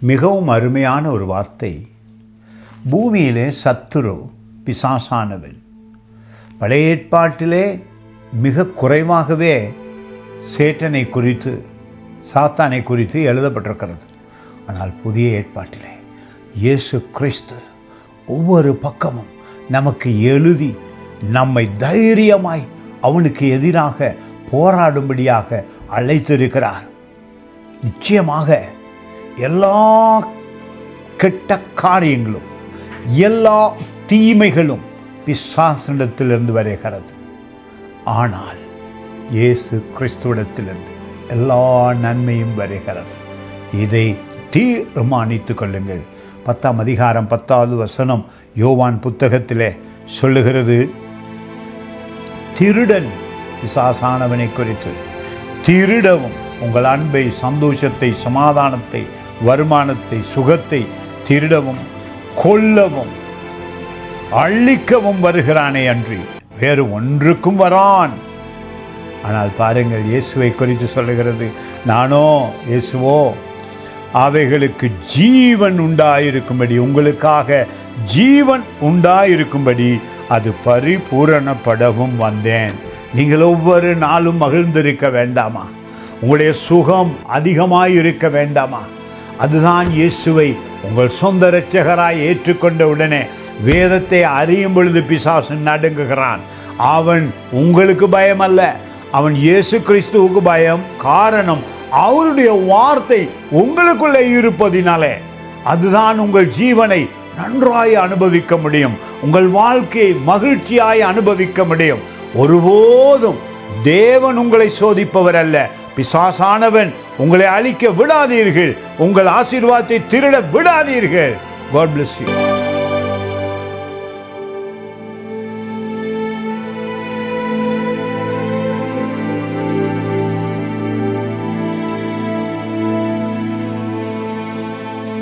மிகவும் அருமையான ஒரு வார்த்தை. பூமியிலே சத்துரு பிசாசானவன். பழைய ஏற்பாட்டிலே மிக குறைவாகவே சேட்டனை குறித்து, சாத்தானை குறித்து எழுதப்பட்டிருக்கிறது. ஆனால் புதிய ஏற்பாட்டிலே இயேசு கிறிஸ்து ஒவ்வொரு பக்கமும் நமக்கு எழுதி நம்மை தைரியமாய் அவனுக்கு எதிராக போராடும்படியாக அழைத்திருக்கிறார். நிச்சயமாக எல்லா கெட்ட காரியங்களும், எல்லா தீமைகளும் பிசாசிடத்திலிருந்து வருகிறது. ஆனால் இயேசு கிறிஸ்துவிடத்திலிருந்து எல்லா நன்மையும் வருகிறது. இதை தீர்மானித்துக் கொள்ளுங்கள். 10ஆம் அதிகாரம் 10வது வசனம் யோவான் புத்தகத்திலே சொல்லுகிறது, திருடன் பிசாசானவனை குறித்து, திருடவும் உங்கள் அன்பை, சந்தோஷத்தை, சமாதானத்தை, வருமானத்தை, சுகத்தை திருடவும் கொல்லவும் அழிக்கவும் வருகிறானே அன்றி வேறு ஒன்றுக்கும் வரான். ஆனால் பாருங்கள், இயேசுவை குறித்து சொல்லுகிறது, நானோ இயேசுவோ அவைகளுக்கு ஜீவன் உண்டாயிருக்கும்படி, உங்களுக்காக ஜீவன் உண்டாயிருக்கும்படி அது பரிபூரணப்படவும் வந்தேன். நீங்கள் ஒவ்வொரு நாளும் மகிழ்ந்திருக்க வேண்டாமா? உங்களுடைய சுகம் அதிகமாய் இருக்க வேண்டாமா? அதுதான் இயேசுவை உங்கள் சொந்த இரட்சகராய் ஏற்றுக்கொண்ட உடனே வேதத்தை அறியும் பொழுது பிசாசு நடுங்குகிறான். அவன் உங்களுக்கு பயம் அல்ல, அவன் இயேசு கிறிஸ்துவுக்கு பயம். காரணம், அவருடைய வார்த்தை உங்களுக்குள்ளே இருப்பதினாலே. அதுதான் உங்கள் ஜீவனை நன்றாய் அனுபவிக்க முடியும், உங்கள் வாழ்க்கையை மகிழ்ச்சியாய் அனுபவிக்க முடியும். ஒருபோதும் தேவன் உங்களை சோதிப்பவர் அல்ல. பிசாசானவன் உங்களை அழிக்க விடாதீர்கள், உங்கள் ஆசீர்வாதத்தை திருட விடாதீர்கள். God bless you.